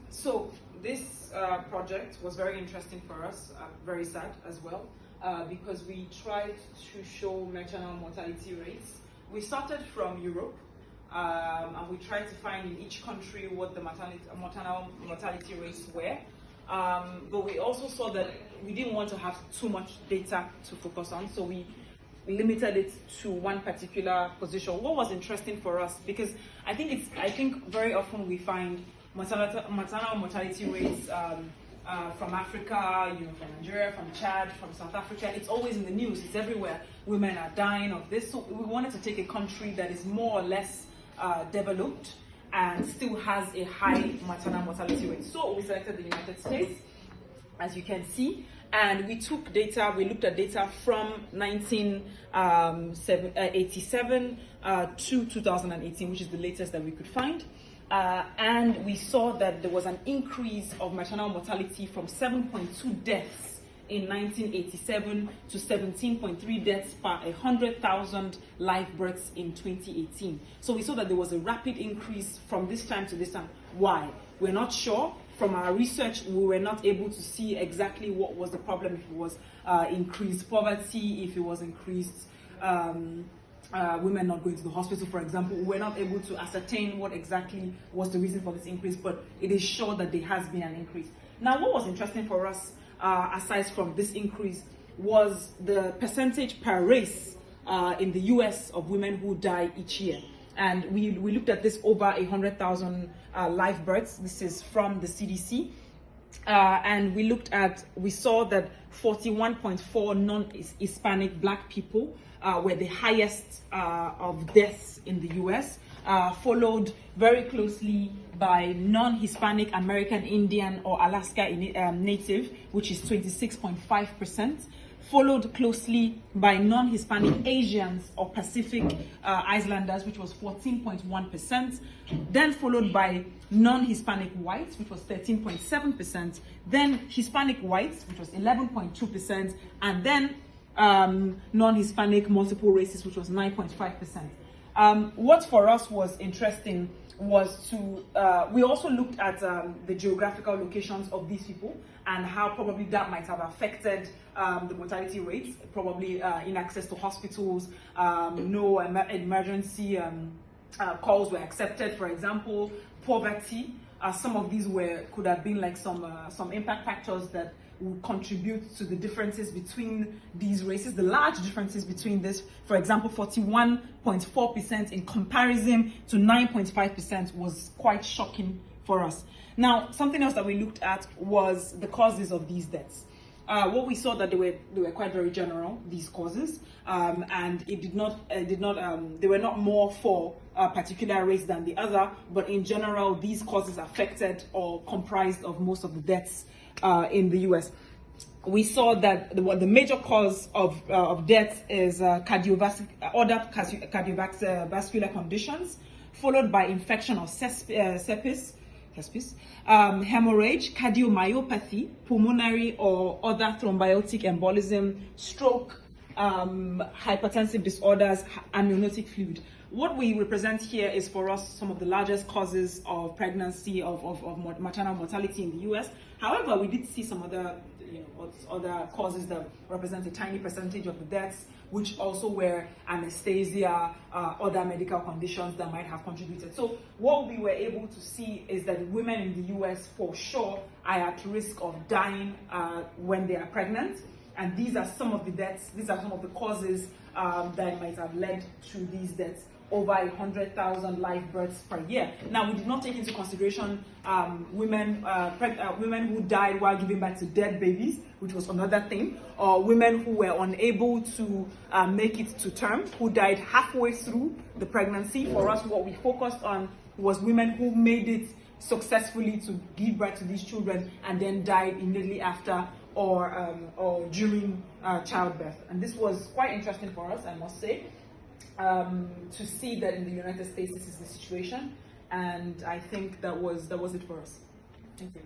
So this project was very interesting for us, very sad as well, because we tried to show maternal mortality rates. We started from Europe, and we tried to find in each country what the maternal mortality rates were. But we also saw that we didn't want to have too much data to focus on, so we limited it to one particular position. What was interesting for us, because I think very often we find maternal mortality rates from Africa, from Nigeria, from Chad, from South Africa. It's always in the news. It's everywhere. Women are dying of this. So we wanted to take a country that is more or less developed and still has a high maternal mortality rate. So we selected the United States, as you can see, and we took data. We looked at data from 1987 to 2018, which is the latest that we could find. And we saw that there was an increase of maternal mortality from 7.2 deaths in 1987 to 17.3 deaths per 100,000 live births in 2018. So we saw that there was a rapid increase from this time to this time. Why? We're not sure. From our research, we were not able to see exactly what was the problem, if it was increased poverty, if it was increased women not going to the hospital, for example. We're not able to ascertain what exactly was the reason for this increase, but it is sure that there has been an increase. Now, what was interesting for us, aside from this increase, was the percentage per race in the US of women who die each year. And we looked at this over 100,000 live births. This is from the CDC. And we saw that 41.4 non-Hispanic Black people were the highest of deaths in the US, followed very closely by non-Hispanic American Indian or Alaska Native, which is 26.5%, followed closely by non-Hispanic Asians or Pacific Islanders, which was 14.1%, then followed by non-Hispanic whites, which was 13.7%, then Hispanic whites, which was 11.2%, and then non-Hispanic multiple races, which was 9.5%. What for us was interesting was we also looked at the geographical locations of these people and how probably that might have affected the mortality rates, probably inaccess to hospitals, no emergency calls were accepted, for example, poverty. Some of these could have been like some impact factors that would contribute to the differences between these races, the large differences between this. For example, 41.4% in comparison to 9.5% was quite shocking for us. Now, something else that we looked at was the causes of these deaths. What we saw that they were quite very general, these causes, and they were not more for a particular race than the other, but in general, these causes affected or comprised of most of the deaths in the US. We saw that the major cause of death is cardiovascular conditions, followed by infection of sepsis, hemorrhage, cardiomyopathy, pulmonary or other thrombotic embolism, stroke, hypertensive disorders, amniotic fluid. What we represent here is for us some of the largest causes of pregnancy, of maternal mortality in the US. However, we did see some other causes that represent a tiny percentage of the deaths, which also were anesthesia, other medical conditions that might have contributed. So what we were able to see is that women in the US for sure are at risk of dying when they are pregnant. And these are some of the deaths, these are some of the causes that might have led to these deaths. Over 100,000 live births per year. Now, we did not take into consideration women who died while giving birth to dead babies, which was another thing, or women who were unable to make it to term, who died halfway through the pregnancy. For us, what we focused on was women who made it successfully to give birth to these children and then died immediately after or during childbirth. And this was quite interesting for us, I must say. To see that in the United States this is the situation, and I think that was it for us. Thank you.